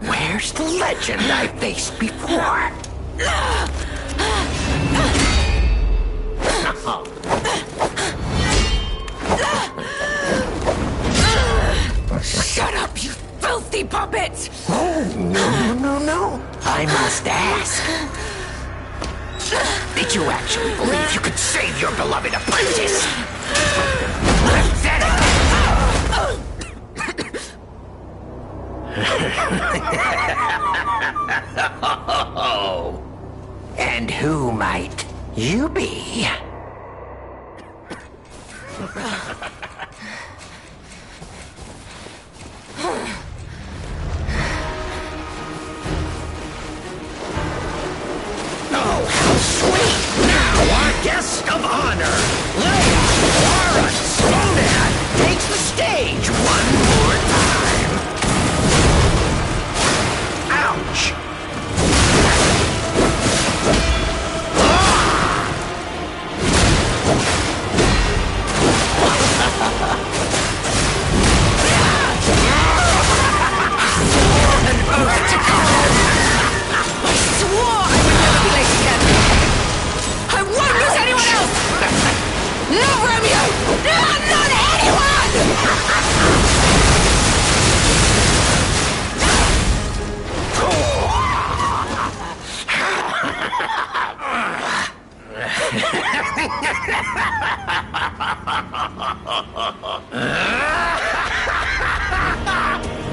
Where's the legend I faced before? Shut up, you filthy puppet! Oh, no. I must ask. Did you actually believe you could save your beloved apprentice? Pathetic! And who might you be? Oh, how sweet! Now our guest of honor, Leia Laura Snowman, takes the stage one more time. Ouch!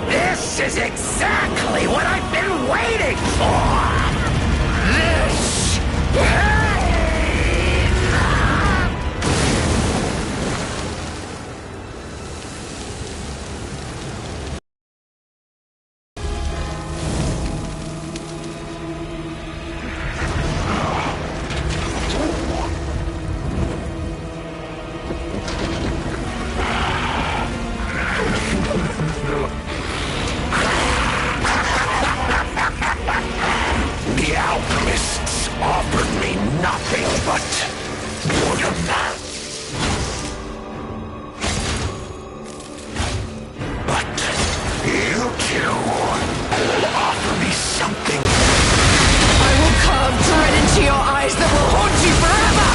This is exactly what I've been waiting for! This pain! The alchemists offered me nothing but boredom. But you two will offer me something. I will carve dread into your eyes that will haunt you forever!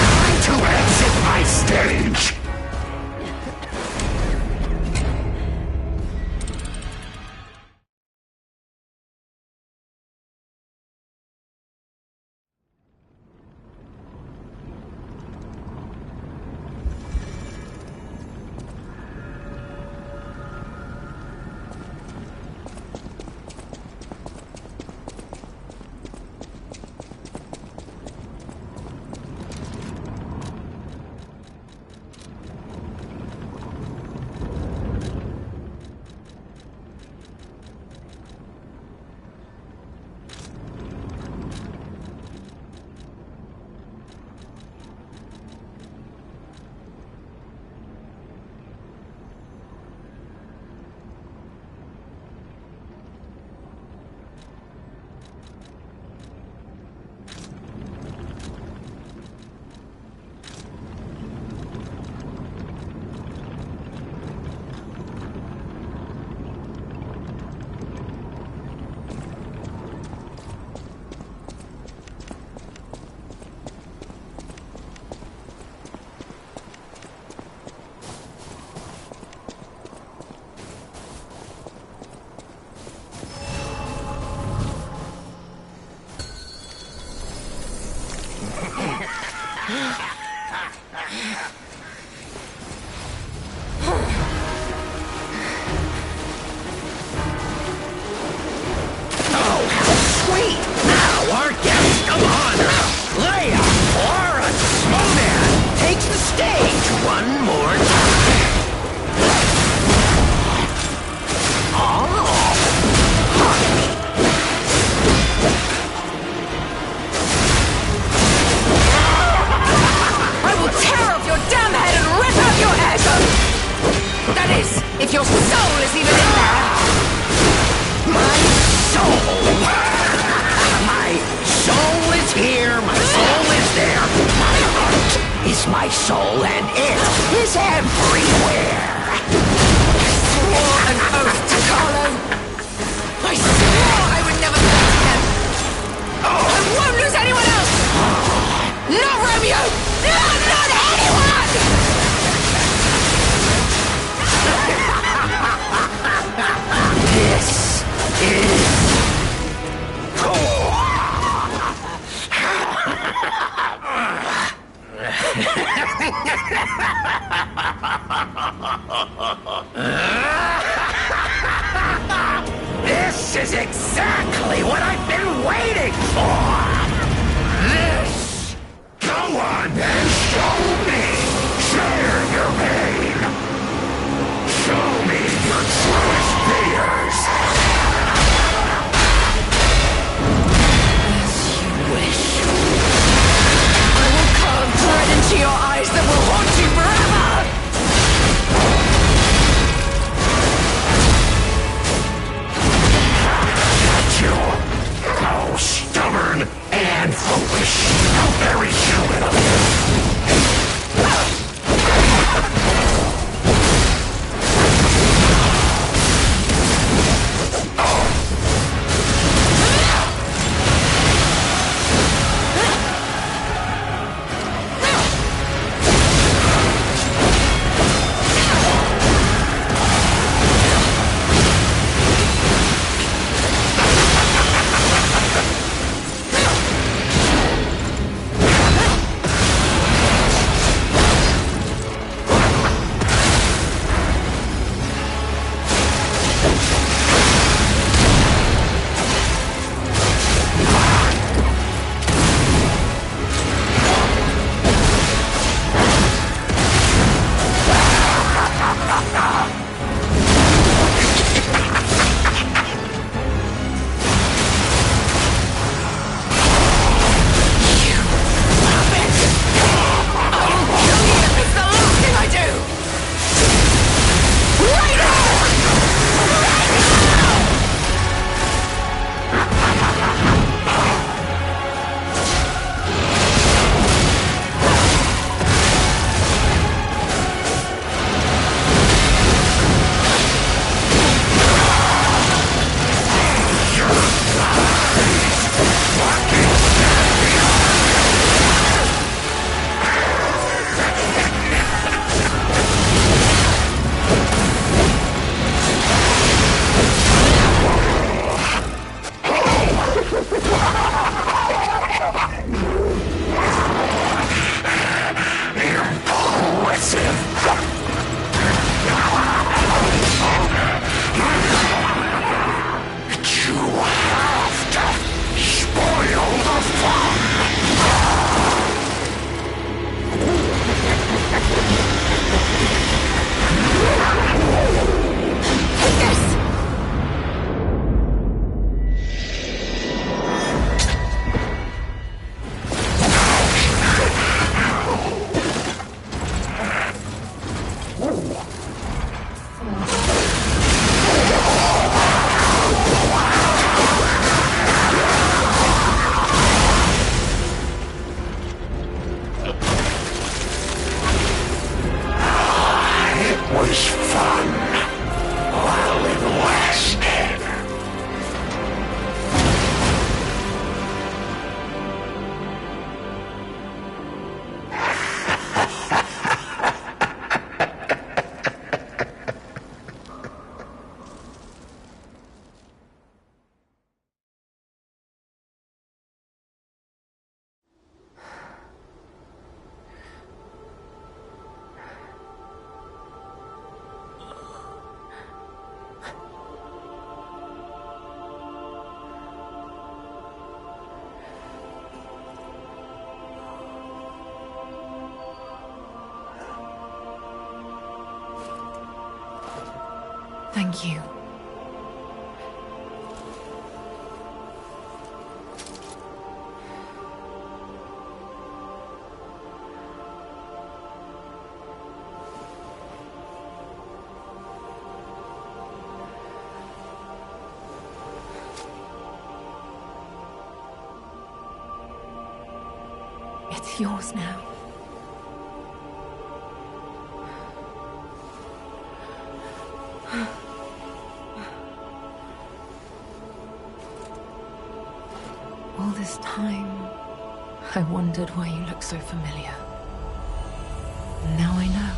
Time to exit my stage! Damn my soul, and it is everywhere. I swore an oath to Carlo. I swore I would never lose him. I won't lose anyone else. Not Romeo. No, not anyone. This is... This is exactly what I've been waiting for! This! Go on then, show me! Share your pain! Show me your truest fears! As you wish. I will carve dread into your eyes that will haunt you forever! You! How stubborn and foolish! How very human of Thank you. It's yours now. this time, I wondered why you look so familiar. Now I know.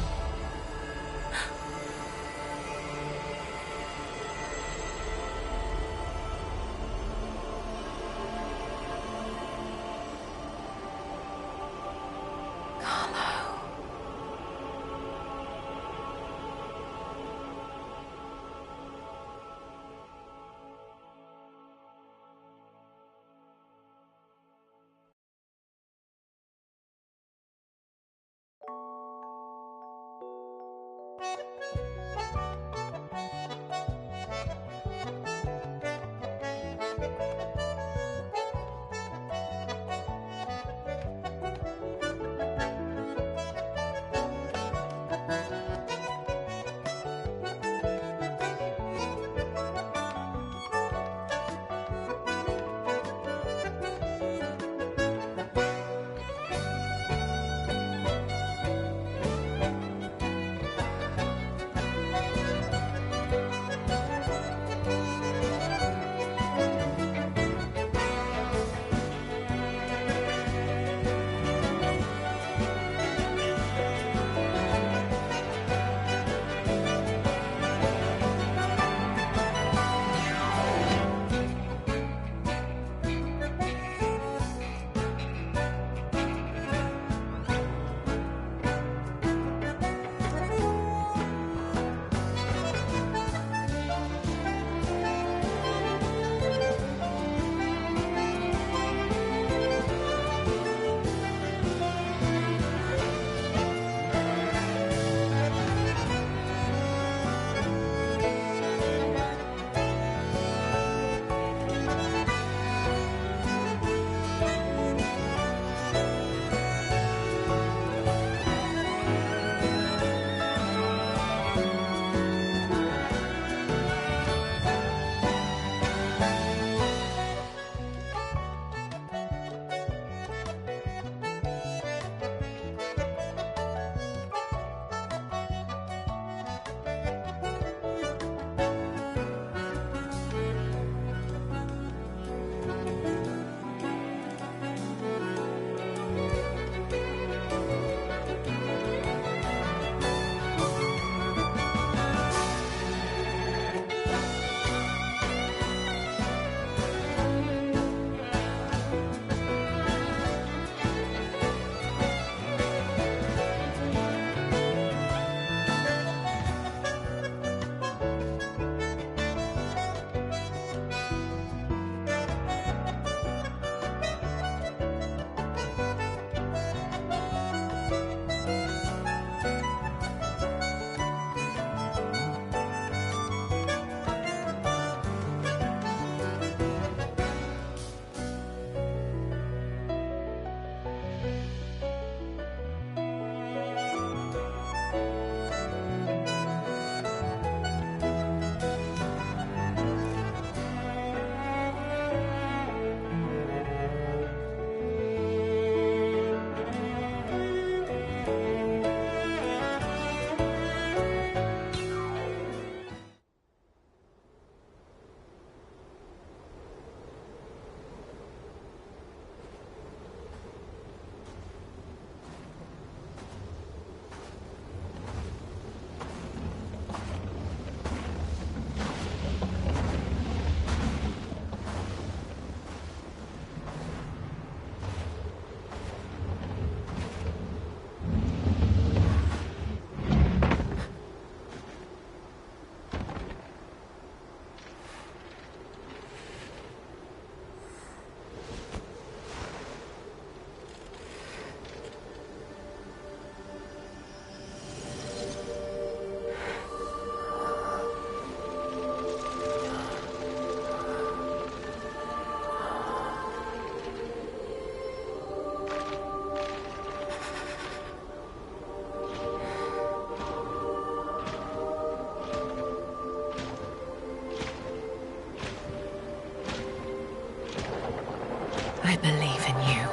I believe in you.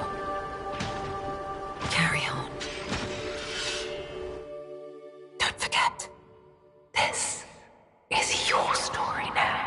Carry on. Don't forget, this is your story now.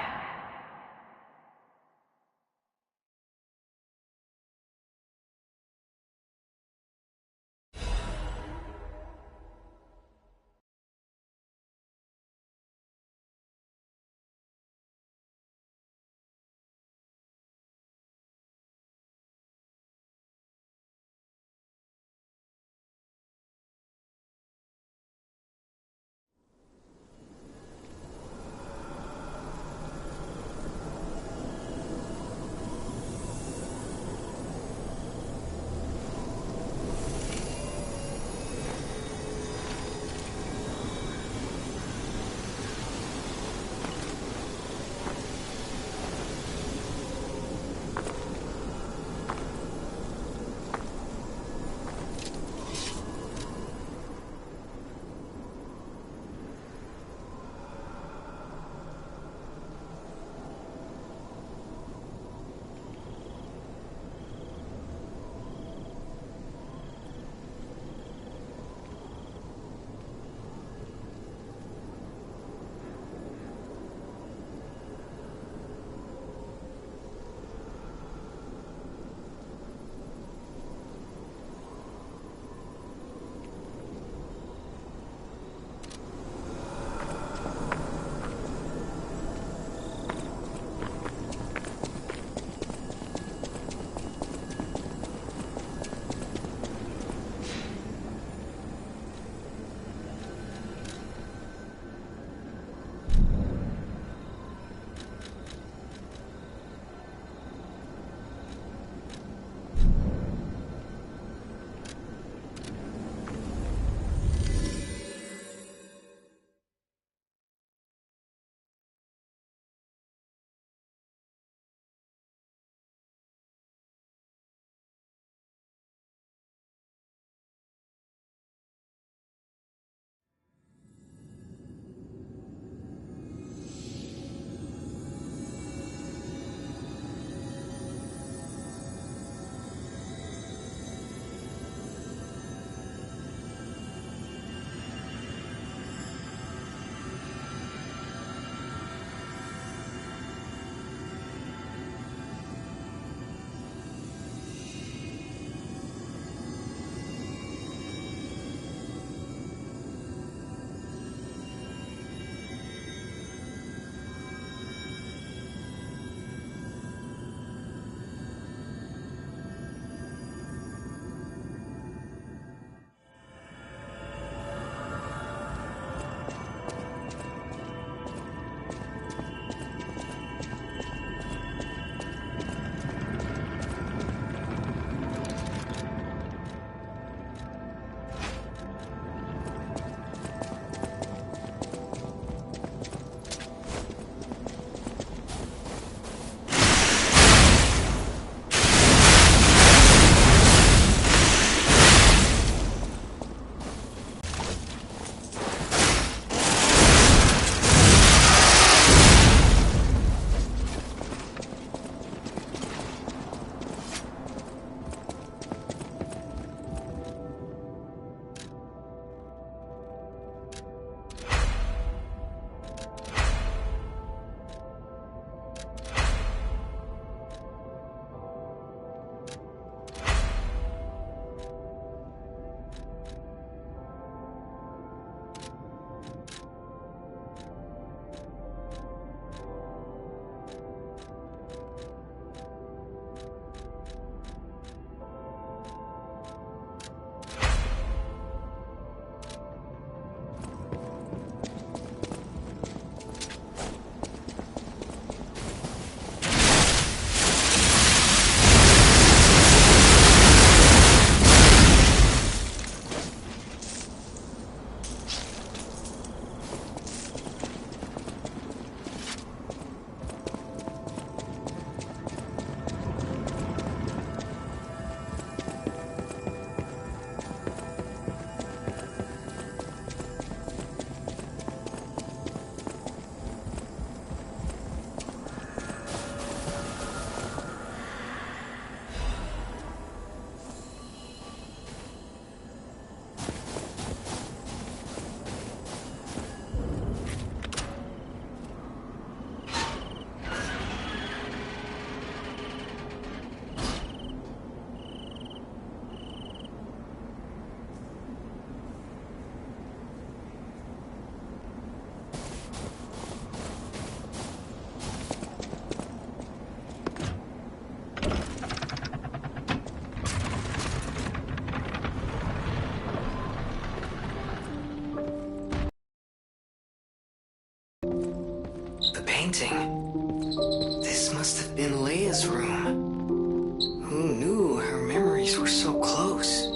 painting. This must have been Leia's room. Who knew her memories were so close?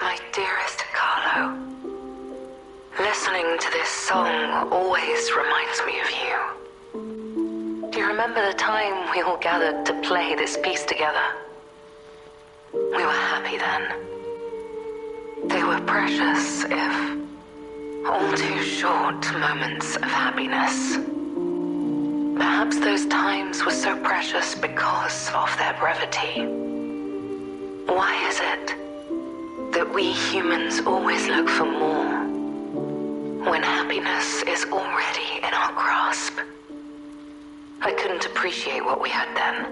My dearest Carlo, listening to this song always reminds me of you. Do you remember the time we all gathered to play this piece together? We were happy then. They were precious, if all too short moments of happiness. Perhaps those times were so precious because of their brevity. Why is it that we humans always look for more when happiness is already in our grasp? I couldn't appreciate what we had then,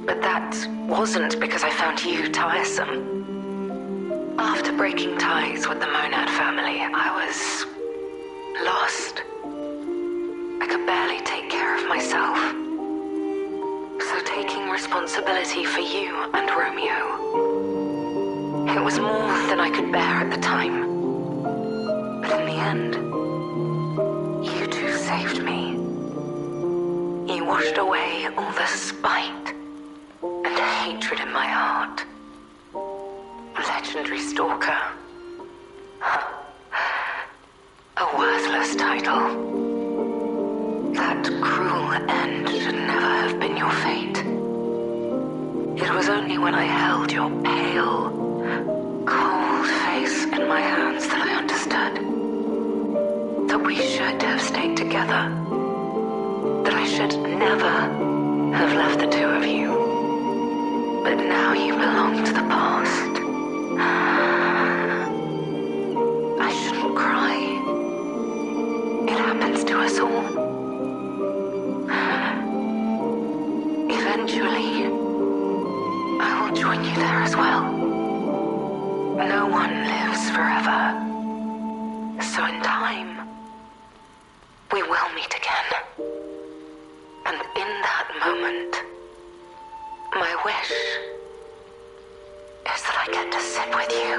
but that wasn't because I found you tiresome. After breaking ties with the Monad family, I was lost. I could barely take care of myself. So taking responsibility for you and Romeo, it was more than I could bear at the time. But in the end, you two saved me. You washed away all the spite and hatred in my heart. Legendary Stalker. A worthless title. That cruel end should never have been your fate. It was only when I held your pale, cold face in my hands that I understood that we should have stayed together, that I should never have left the two of you. But now you belong to the past. I shouldn't cry. It happens to us all. Eventually, I will join you there as well. No one lives forever. So in time, we will meet again. And in that moment, my wish is that I get to sit with you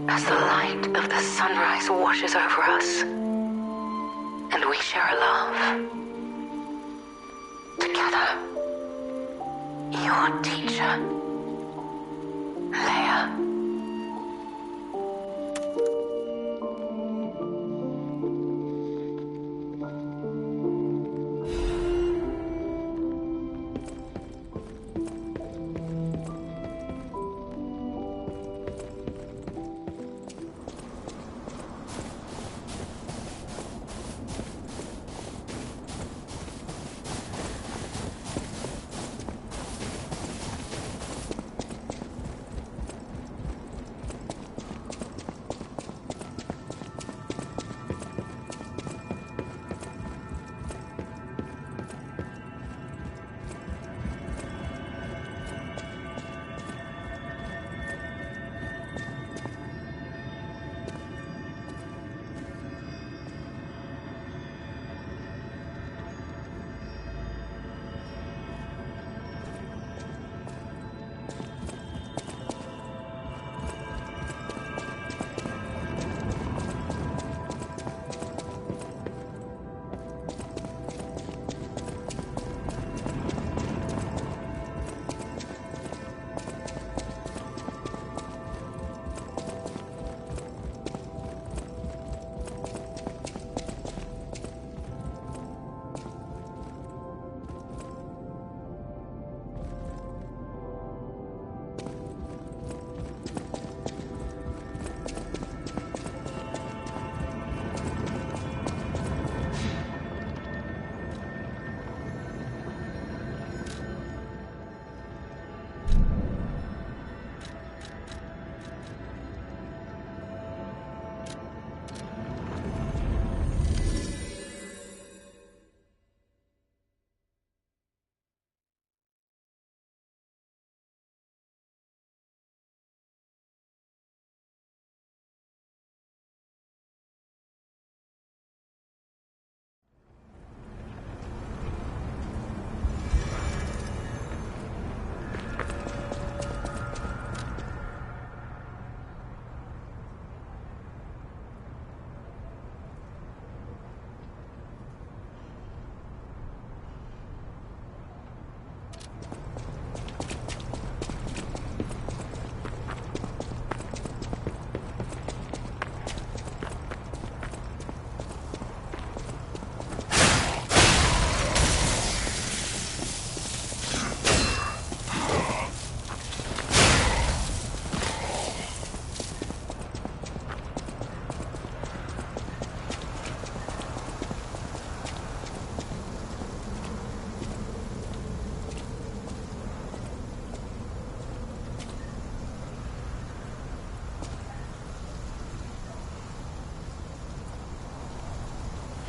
as the light of the sunrise washes over us, and we share a laugh. Together, your teacher, Leia.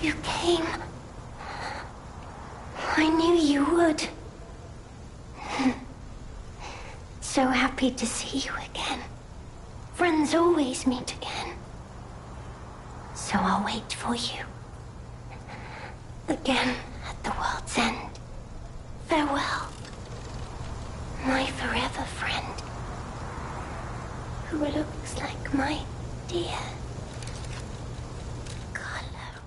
You came. I knew you would. So happy to see you again. Friends always meet again. So I'll wait for you. Again at the world's end. Farewell. My forever friend. Who looks like my dear Carlo.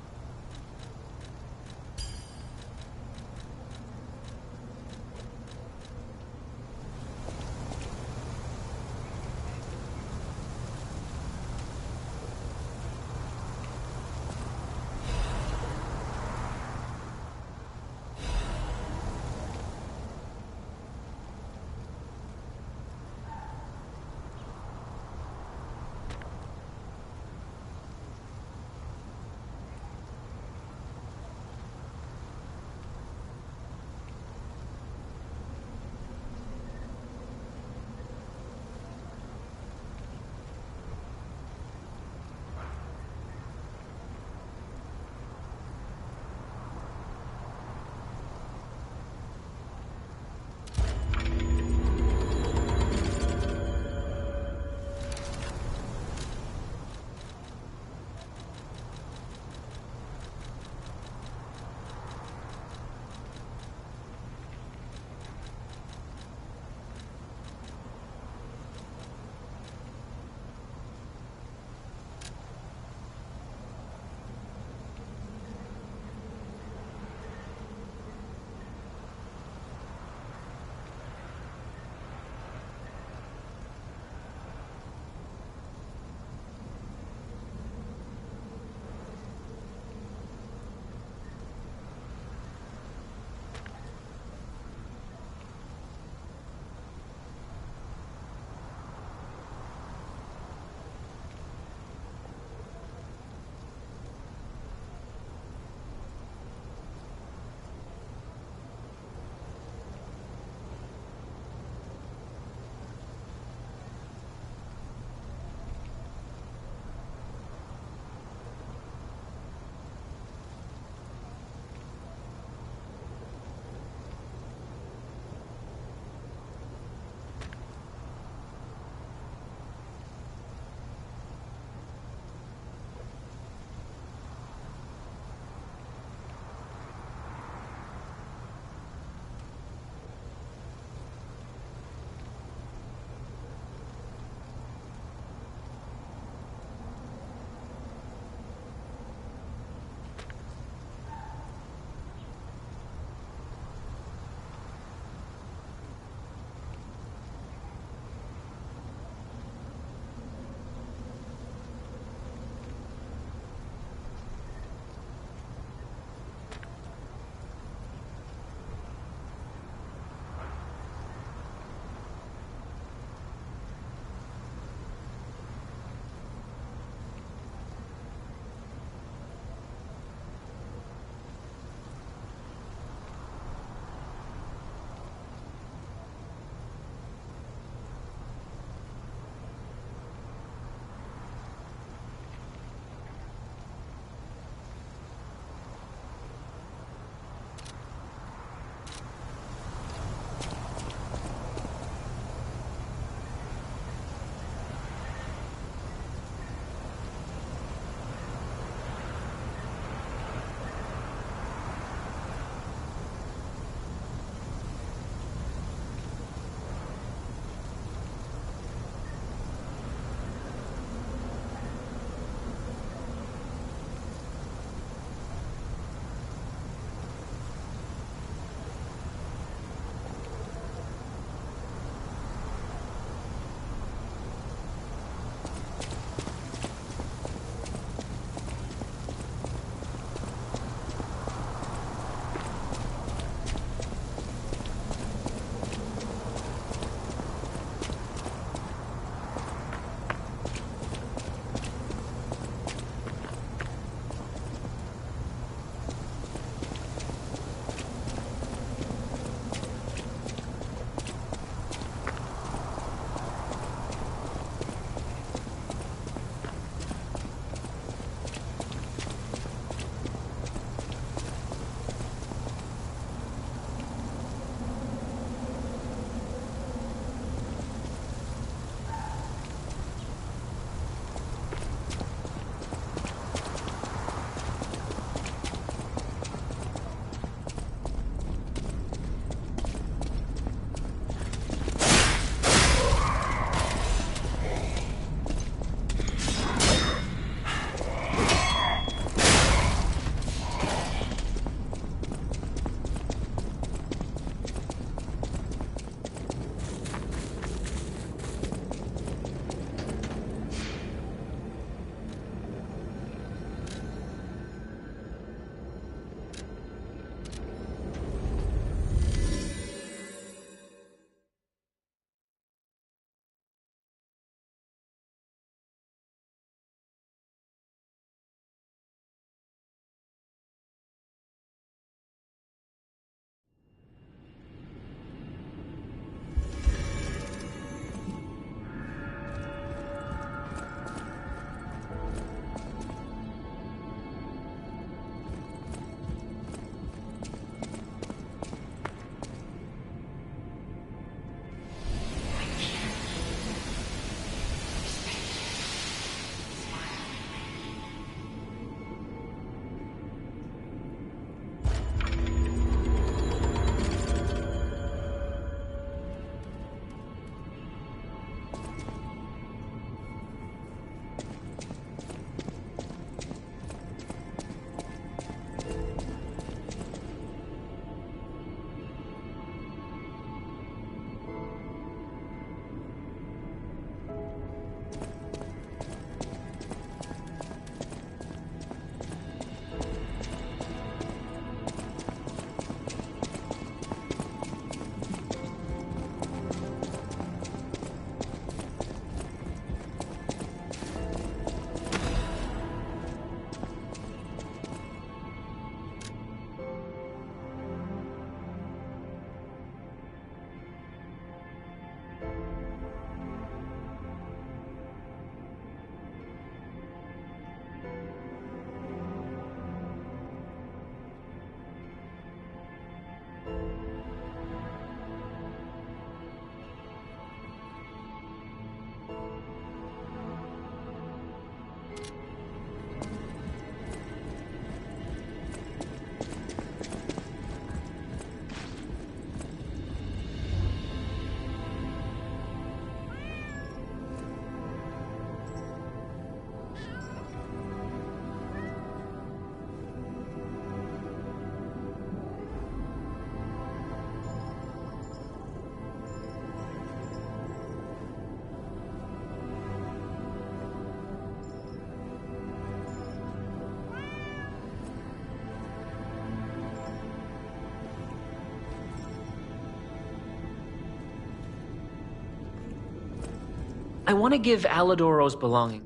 I want to give Alidoro's belongings.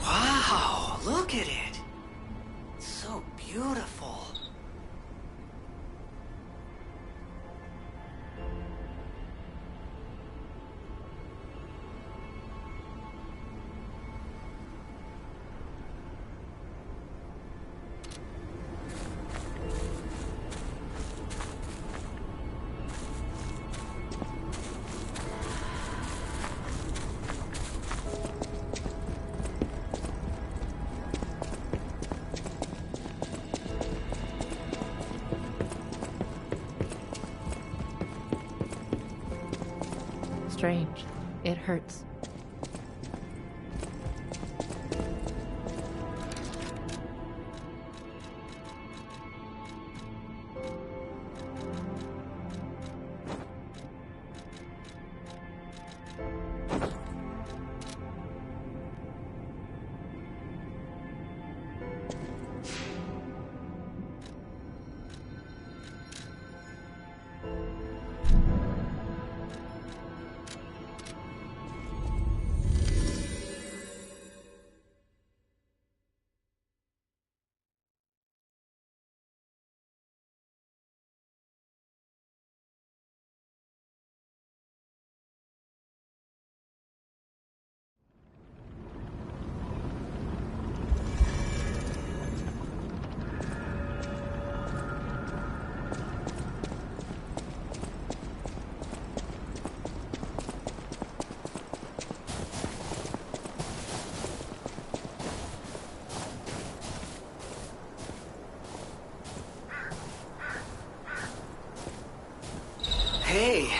Wow, look at it. It's so beautiful. Strange. It hurts. Hey,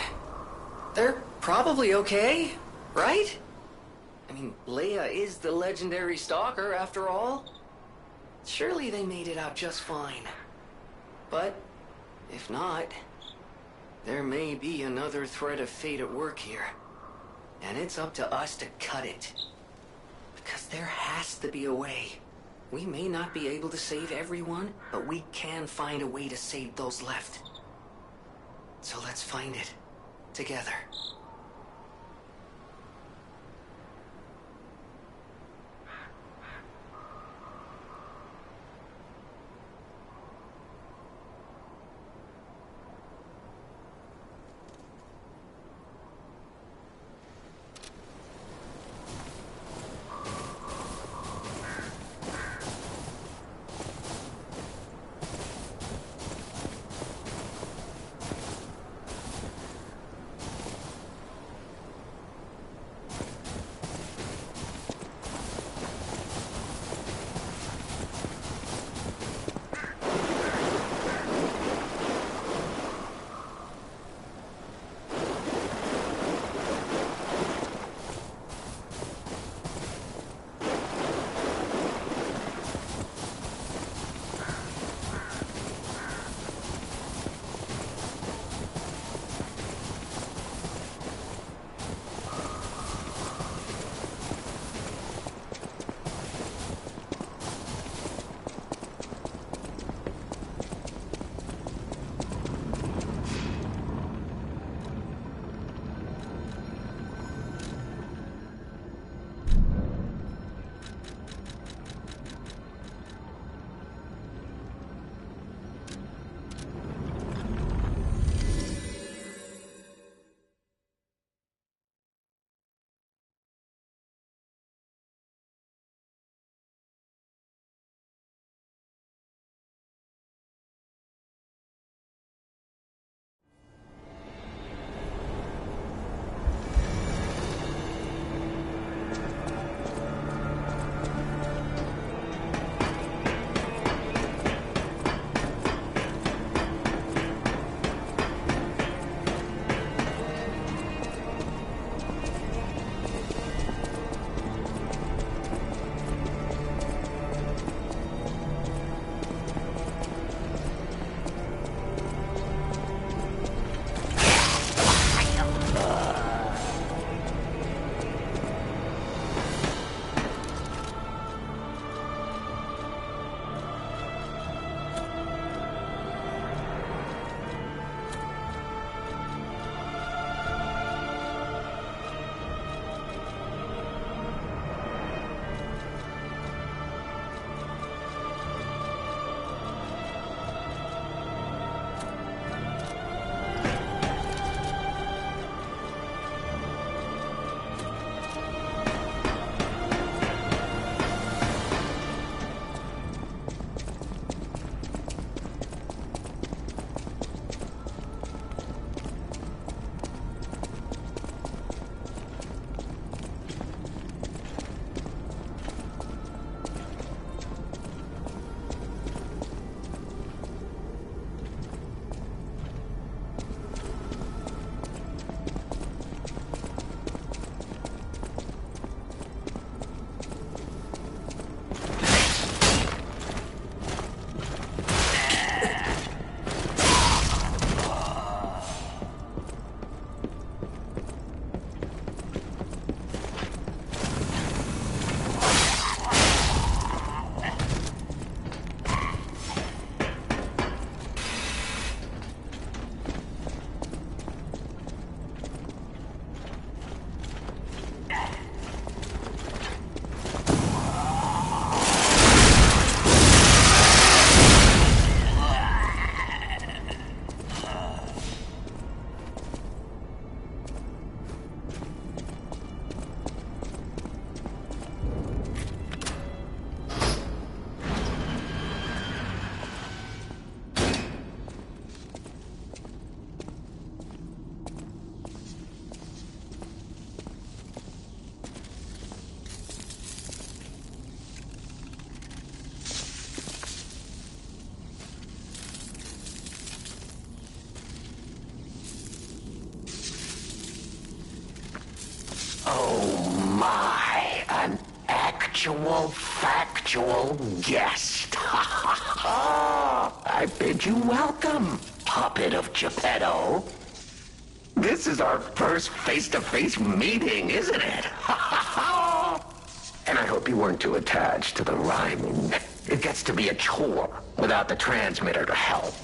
they're probably okay, right? I mean, Leia is the legendary stalker after all. Surely they made it out just fine. But if not, there may be another thread of fate at work here. And it's up to us to cut it. Because there has to be a way. We may not be able to save everyone, but we can find a way to save those left. So let's find it. Together. Oh my, an actual, factual guest. I bid you welcome, puppet of Geppetto. This is our first face-to-face meeting, isn't it? And I hope you weren't too attached to the rhyming. It gets to be a chore without the transmitter to help.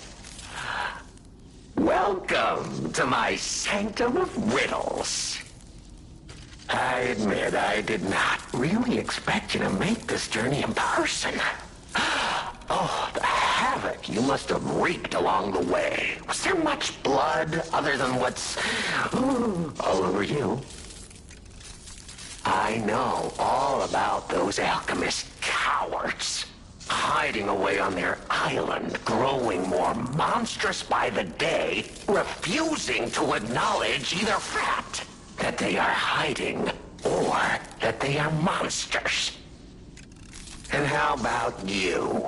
Welcome to my sanctum of riddles. I admit I did not really expect you to make this journey in person. Oh, the havoc you must have wreaked along the way. Was there much blood other than what's all over you? I know all about those alchemist cowards. Hiding away on their island, growing more monstrous by the day, refusing to acknowledge either fact that they are hiding or that they are monsters. And how about you?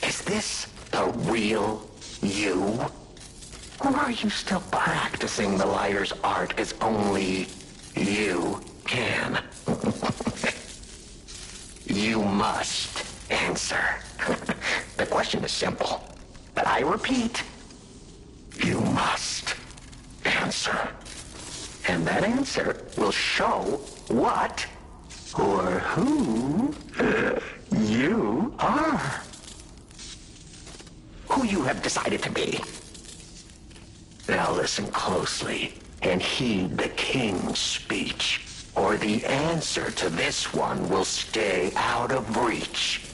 Is this the real you? Or are you still practicing the liar's art as only you can? You must answer. The question is simple, but I repeat, you must answer. And that answer will show what or who you are. Who you have decided to be. Now listen closely and heed the king's speech, or the answer to this one will stay out of reach.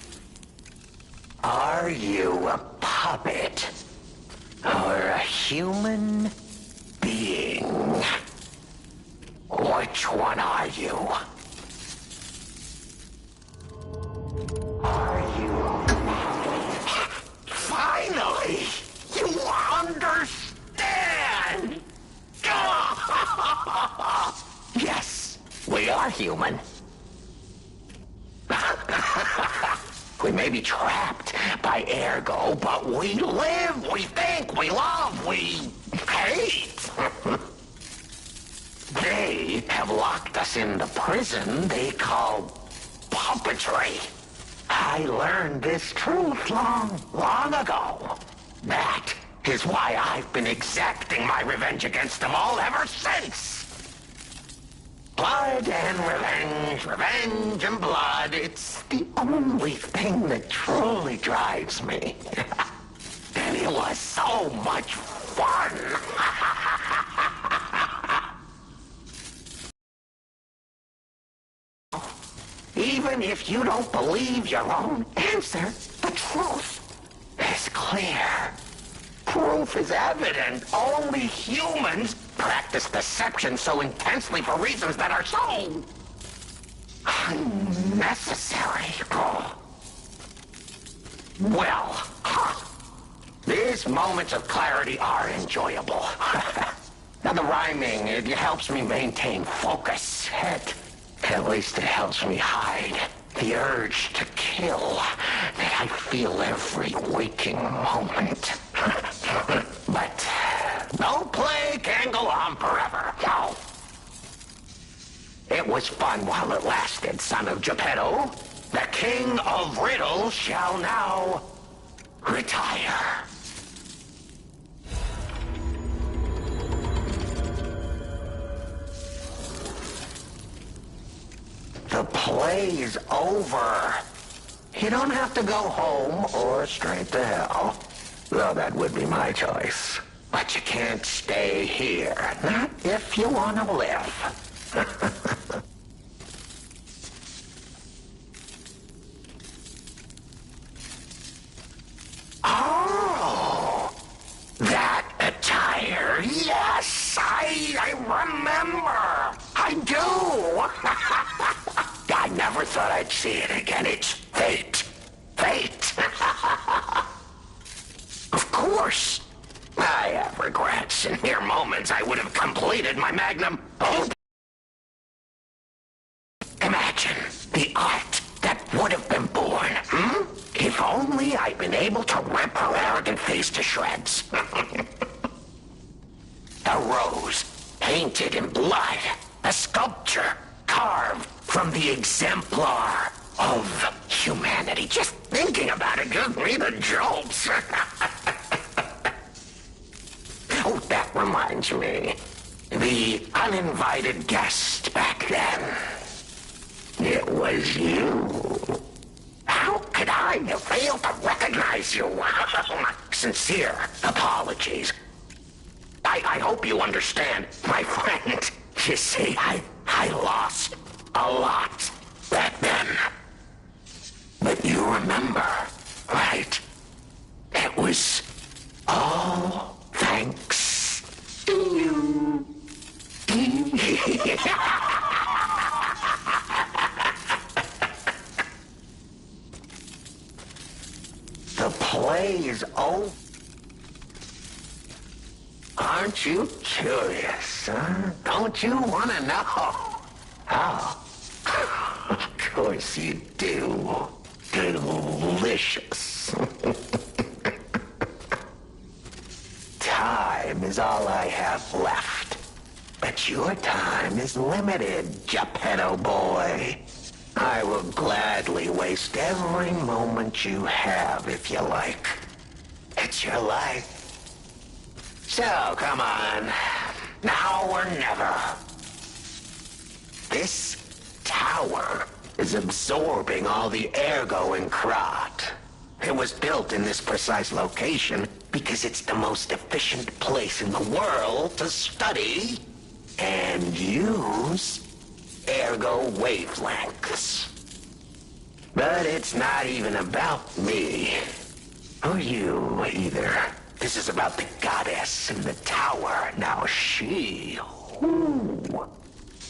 Are you a puppet or a human being? Which one are you? Are you a puppet? Finally! You understand! Yes, we are human. We may be trapped by ergo, but we live, we think, we love, we hate. They have locked us in the prison they call puppetry. I learned this truth long ago. That is why I've been exacting my revenge against them all ever since. Blood and revenge, revenge and blood. It's the only thing that truly drives me. And it was so much fun. Even if you don't believe your own answer, the truth is clear. Proof is evident. Only humans practice deception so intensely for reasons that are so unnecessary. Well, these moments of clarity are enjoyable. Now the rhyming, it helps me maintain focus. At least it helps me hide the urge to kill that I feel every waking moment. But no play can go on forever. No. It was fun while it lasted, son of Geppetto. The king of riddles shall now retire. The play is over. You don't have to go home or straight to hell. Though that would be my choice. But you can't stay here. Not if you want to live. Oh, that attire. Yes, I remember. I do. I never thought I'd see it again. It's fate. Fate. Of course. I have regrets. In mere moments, I would have completed my magnum opus. Imagine the art that would have been born, If only I'd been able to rip her arrogant face to shreds. A rose painted in blood. A sculpture carved from the exemplar of humanity. Just thinking about it gives me the jolts. Oh, that reminds me. The uninvited guest back then. It was you. How could I have failed to recognize you? Sincere apologies. I hope you understand, my friend. You see, I lost a lot back then. But you remember, right? It was all thanks to you. The play's over. Aren't you curious, huh? Don't you want to know? Oh, of course you do. Delicious. Time is all I have left. But your time is limited, Geppetto boy. I will gladly waste every moment you have, if you like. It's your life. So, come on. Now or never. This tower is absorbing all the ergo in Krat. It was built in this precise location because it's the most efficient place in the world to study and use ergo wavelengths. But it's not even about me. Or you, either. This is about the goddess in the tower. Now she,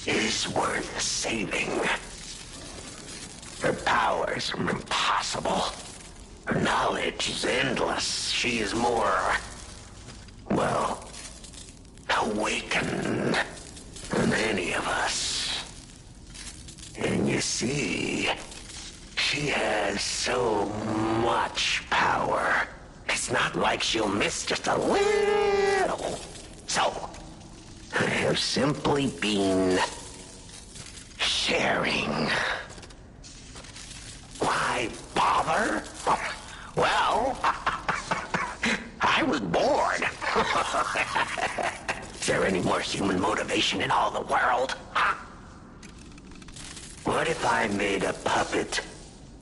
is worth saving. Her powers are impossible. Her knowledge is endless. She is more, well, awakened than any of us. And you see, she has so much power. It's not like she'll miss just a little. So, I have simply been sharing. Why bother? Well, I was bored. Is there any more human motivation in all the world? Huh? What if I made a puppet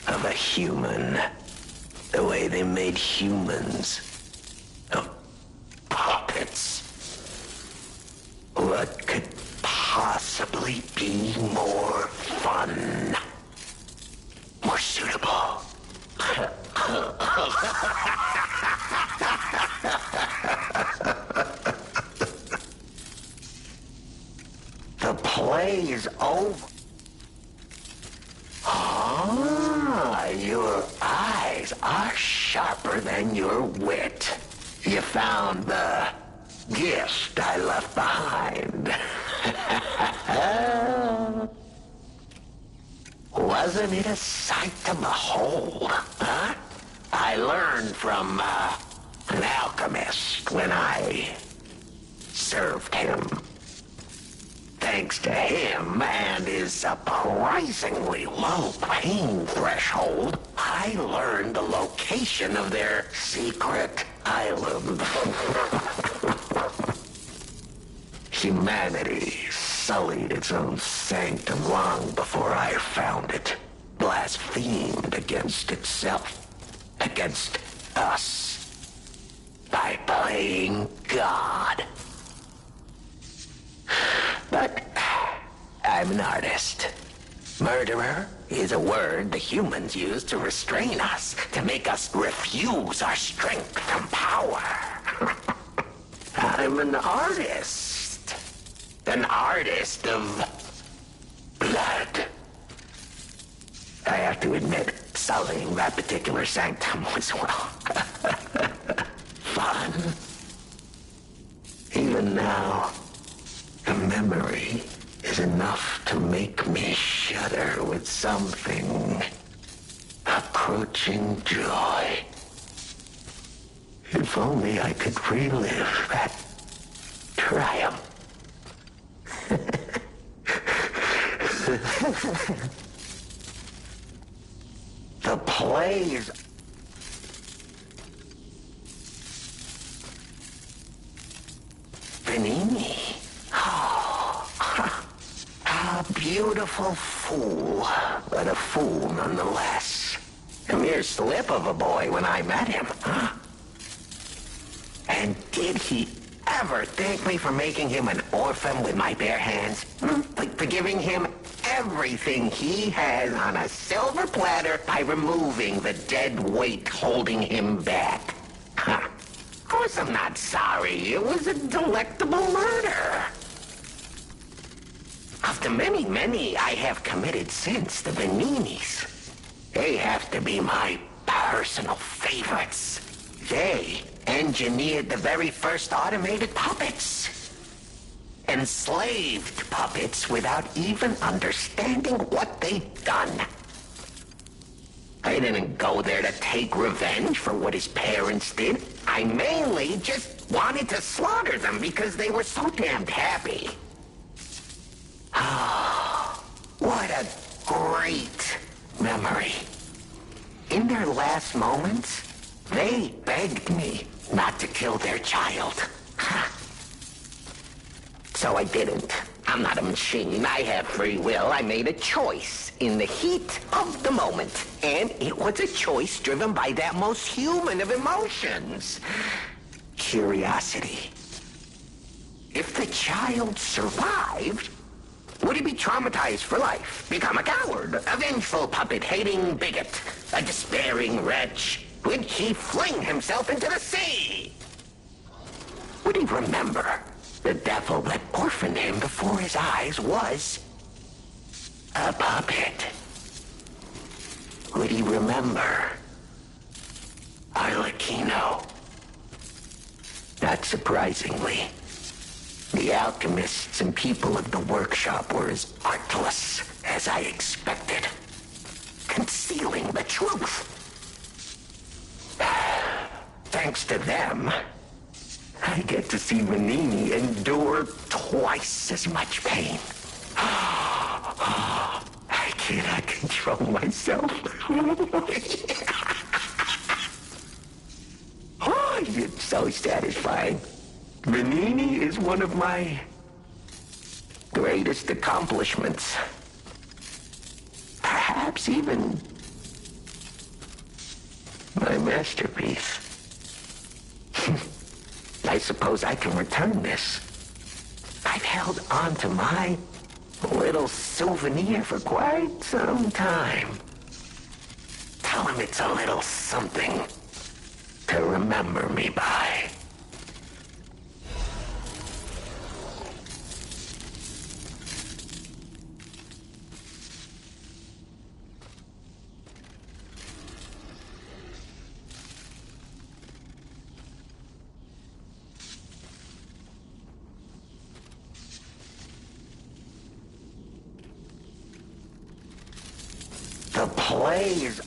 of a human? The way they made humans of puppets. What could possibly be more fun? More suitable? The play is over. Ah, your eyes are sharper than your wit. You found the gift I left behind. Wasn't it a sight to behold, huh? I learned from an alchemist when I served him. Thanks to him and his surprisingly low pain threshold, I learned the location of their secret island. Humanity sullied its own sanctum long before I found it, blasphemed against itself, against us, by playing God. But I'm an artist. Murderer is a word the humans use to restrain us, to make us refuse our strength and power. I'm an artist. An artist of blood. I have to admit, sullying that particular sanctum was, well, fun. Even now, the memory is enough to make me shudder with something approaching joy. If only I could relive that triumph. The plays. Panini. Oh, a beautiful fool, but a fool nonetheless. A mere slip of a boy when I met him, huh? And did he ever thank me for making him an orphan with my bare hands? Like for giving him everything he has on a silver platter by removing the dead weight holding him back. Huh. Of course I'm not sorry. It was a delectable murder. Of the many I have committed since, the Beninis, they have to be my personal favorites. They engineered the very first automated puppets. Enslaved puppets without even understanding what they'd done. I didn't go there to take revenge for what his parents did. I mainly just wanted to slaughter them because they were so damned happy. Oh, what a great memory. In their last moments, they begged me not to kill their child. So I didn't. I'm not a machine. I have free will. I made a choice in the heat of the moment. And it was a choice driven by that most human of emotions. Curiosity. If the child survived, would he be traumatized for life? Become a coward, a vengeful puppet-hating bigot, a despairing wretch? Would he fling himself into the sea? Would he remember the devil that orphaned him before his eyes was a puppet? Would he remember Arlechino? Not surprisingly, the alchemists and people of the workshop were as artless as I expected, concealing the truth. Thanks to them, I get to see Manini endure twice as much pain. I cannot control myself. Oh, it's so satisfying. Manini is one of my greatest accomplishments. Perhaps even my masterpiece. I suppose I can return this. I've held on to my little souvenir for quite some time. Tell him it's a little something to remember me by. The plays.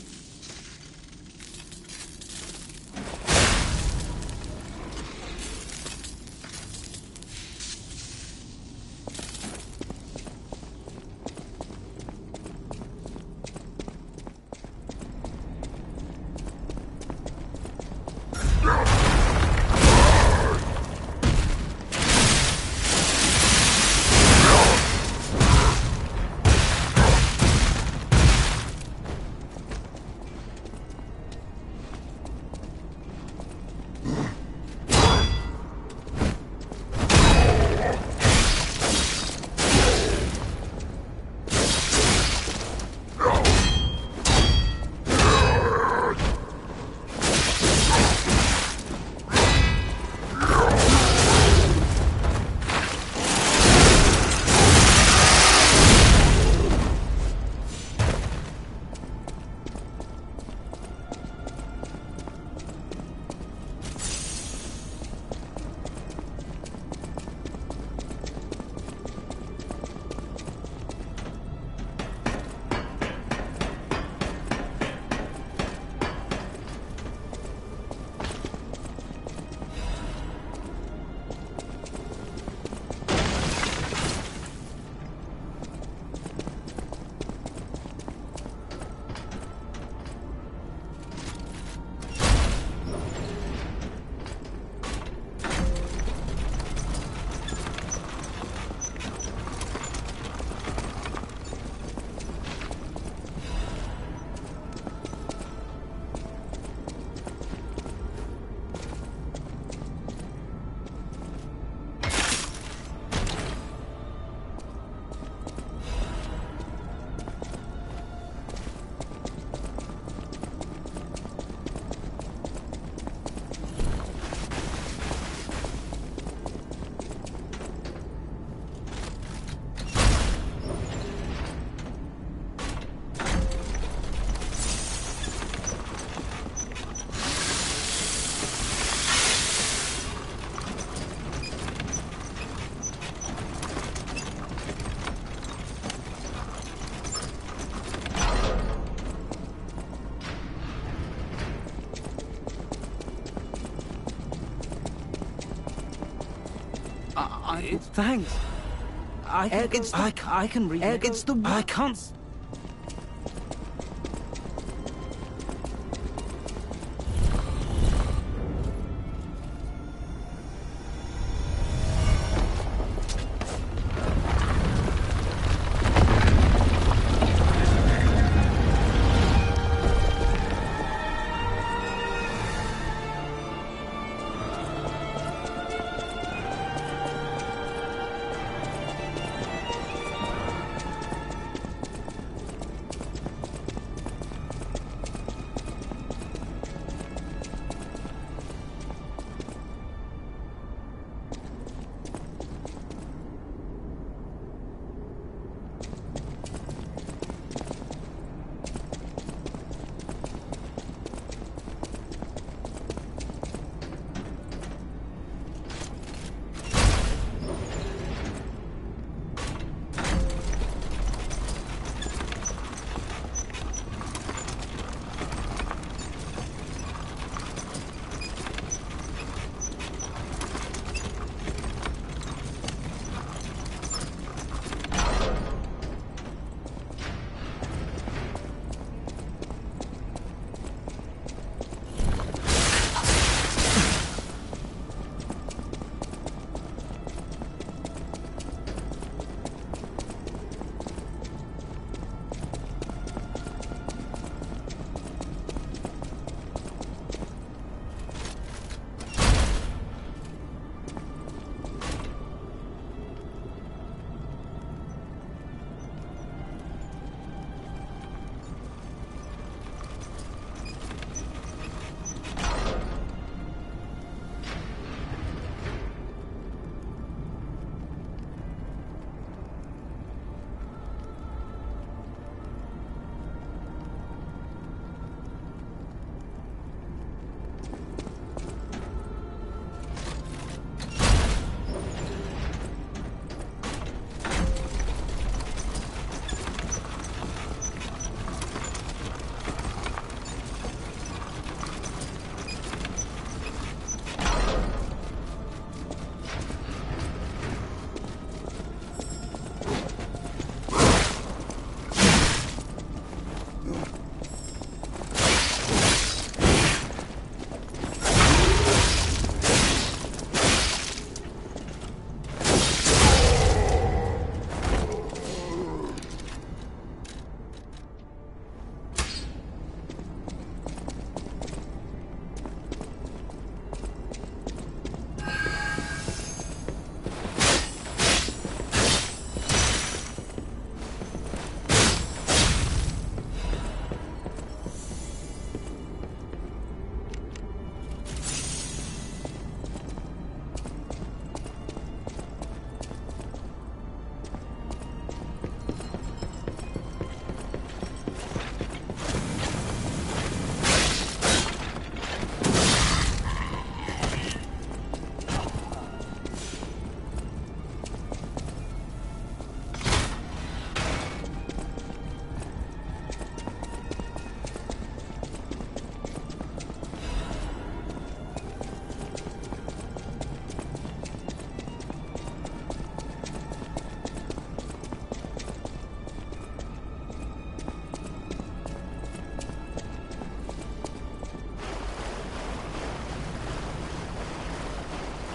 Thanks. I can read. Against the wall. I can't.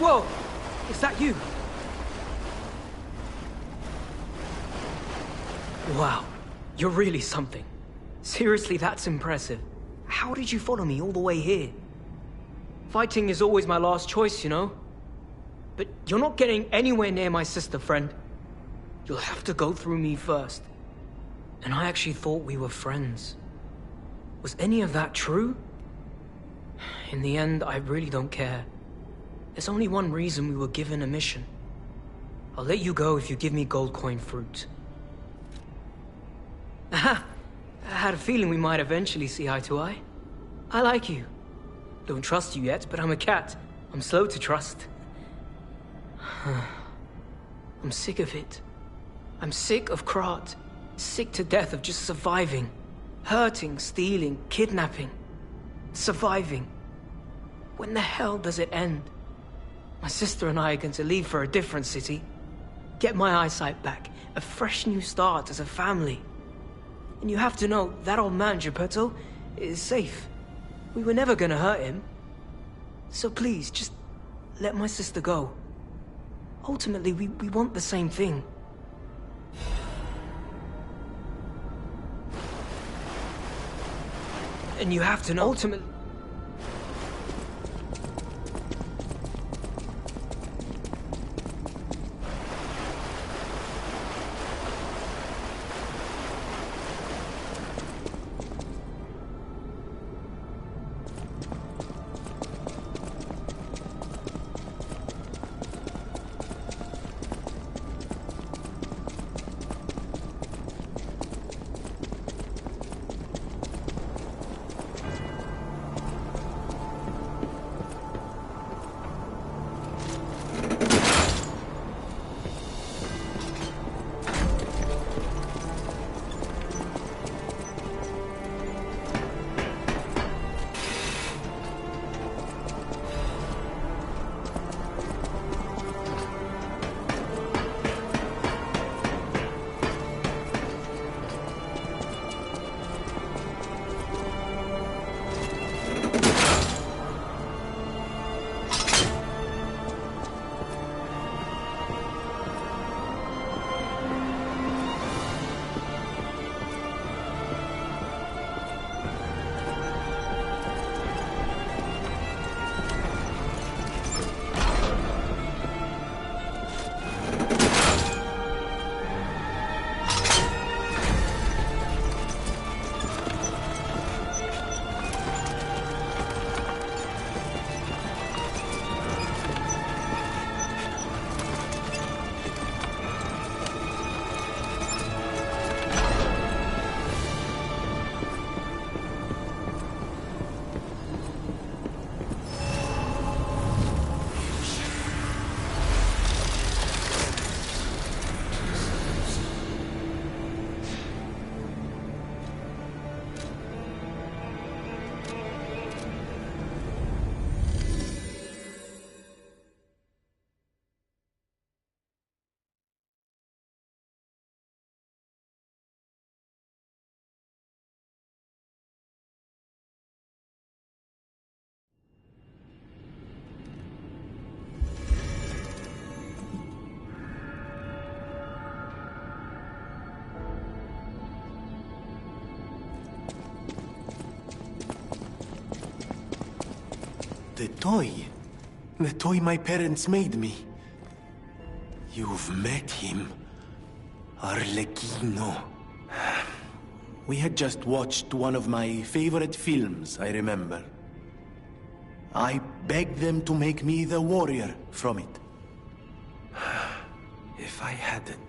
Whoa! Is that you? Wow, you're really something. Seriously, that's impressive. How did you follow me all the way here? Fighting is always my last choice, you know? But you're not getting anywhere near my sister, friend. You'll have to go through me first. And I actually thought we were friends. Was any of that true? In the end, I really don't care. There's only one reason we were given a mission. I'll let you go if you give me gold coin fruit. Aha! I had a feeling we might eventually see eye to eye. I like you. Don't trust you yet, but I'm a cat. I'm slow to trust. I'm sick of it. I'm sick of Krat. Sick to death of just surviving. Hurting, stealing, kidnapping. Surviving. When the hell does it end? My sister and I are going to leave for a different city. get my eyesight back, a fresh new start as a family. And you have to know, that old man, Geppetto, is safe. We were never gonna hurt him. So please, just let my sister go. Ultimately, we want the same thing. And you have to know, ultimately... The toy. The toy my parents made me. You've met him. Arlechino. We had just watched one of my favorite films, I remember. I begged them to make me the warrior from it. If I hadn't,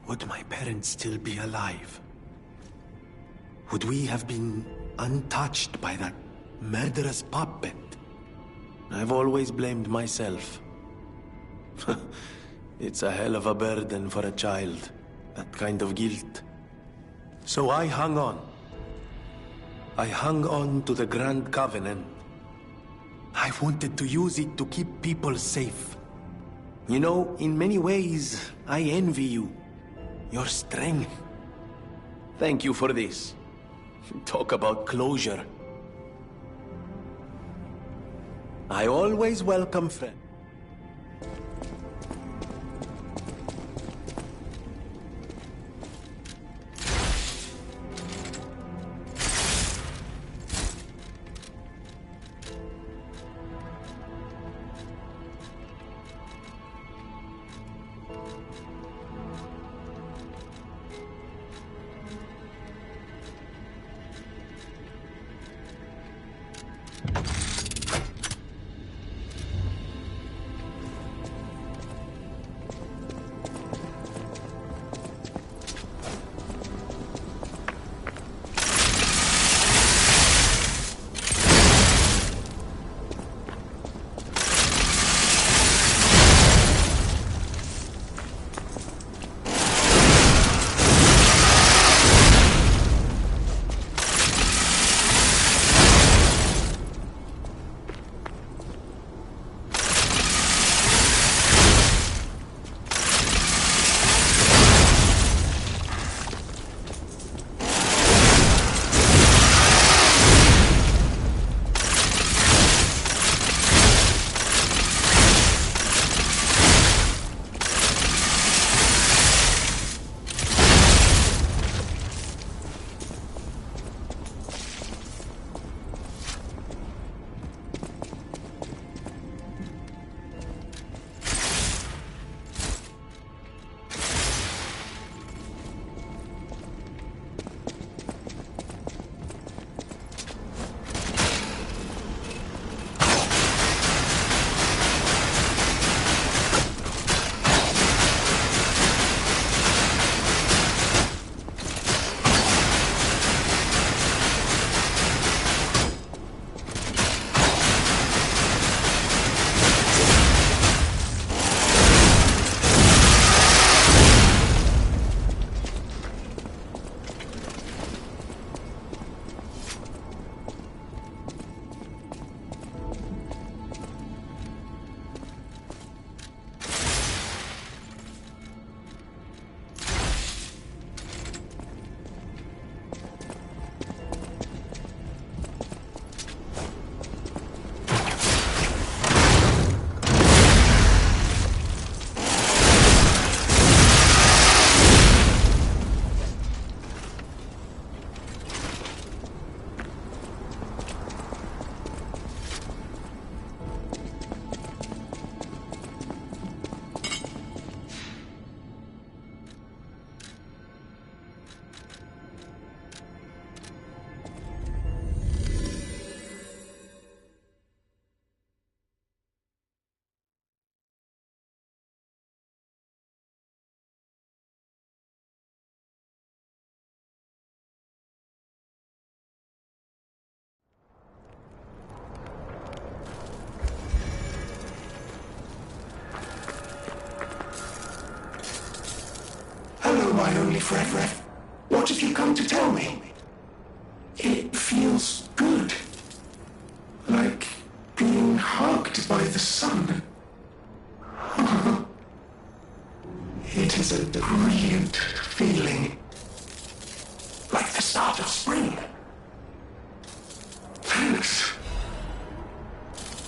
would my parents still be alive? Would we have been untouched by that murderous puppet? I've always blamed myself. It's a hell of a burden for a child, that kind of guilt. So I hung on. I hung on to the Grand Covenant. I wanted to use it to keep people safe. You know, in many ways, I envy you. Your strength. Thank you for this. Talk about closure. I always welcome friends. my only friend. What have you come to tell me? It feels good. Like being hugged by the sun. It is a brilliant feeling. Like the start of spring. Thanks.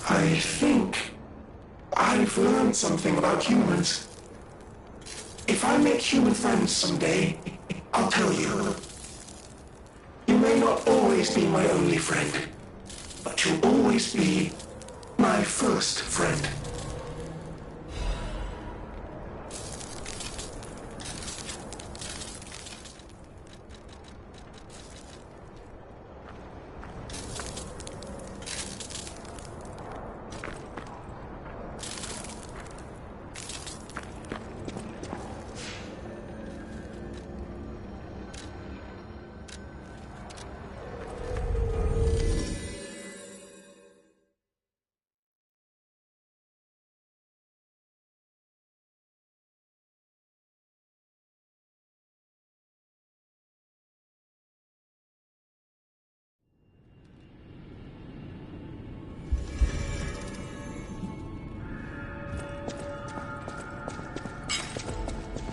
I think I've learned something about humans. If I make human friends someday, I'll tell you. You may not always be my only friend, but you'll always be my first friend.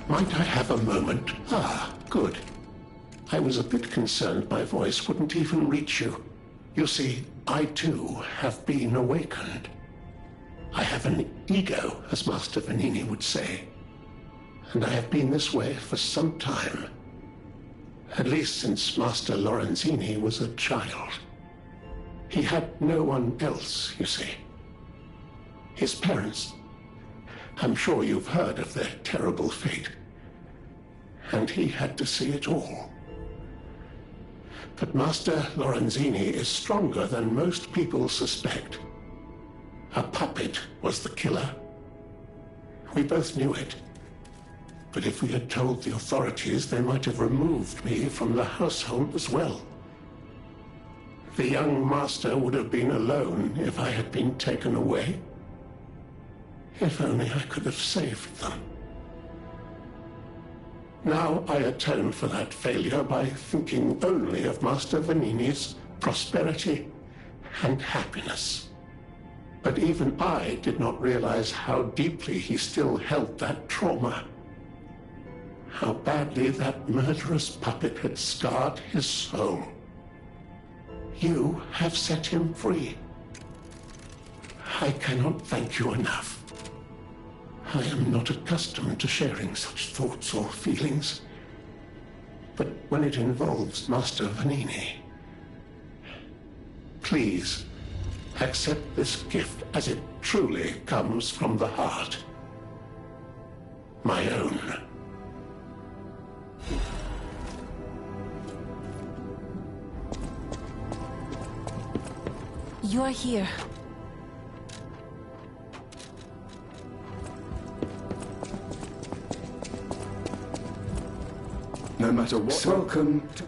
Might I have a moment? Ah, good. I was a bit concerned my voice wouldn't even reach you. You see, I too have been awakened. I have an ego, as Master Vanini would say. And I have been this way for some time. At least since Master Lorenzini was a child. He had no one else, you see. His parents, I'm sure you've heard of their terrible fate. And he had to see it all. But Master Lorenzini is stronger than most people suspect. A puppet was the killer. We both knew it. But if we had told the authorities, they might have removed me from the household as well. The young master would have been alone if I had been taken away. If only I could have saved them. Now I atone for that failure by thinking only of Master Vanini's prosperity and happiness. But even I did not realize how deeply he still held that trauma. How badly that murderous puppet had scarred his soul. You have set him free. I cannot thank you enough. I am not accustomed to sharing such thoughts or feelings. But when it involves Master Vanini, please accept this gift as it truly comes from the heart. My own. You're here. No matter what. Welcome to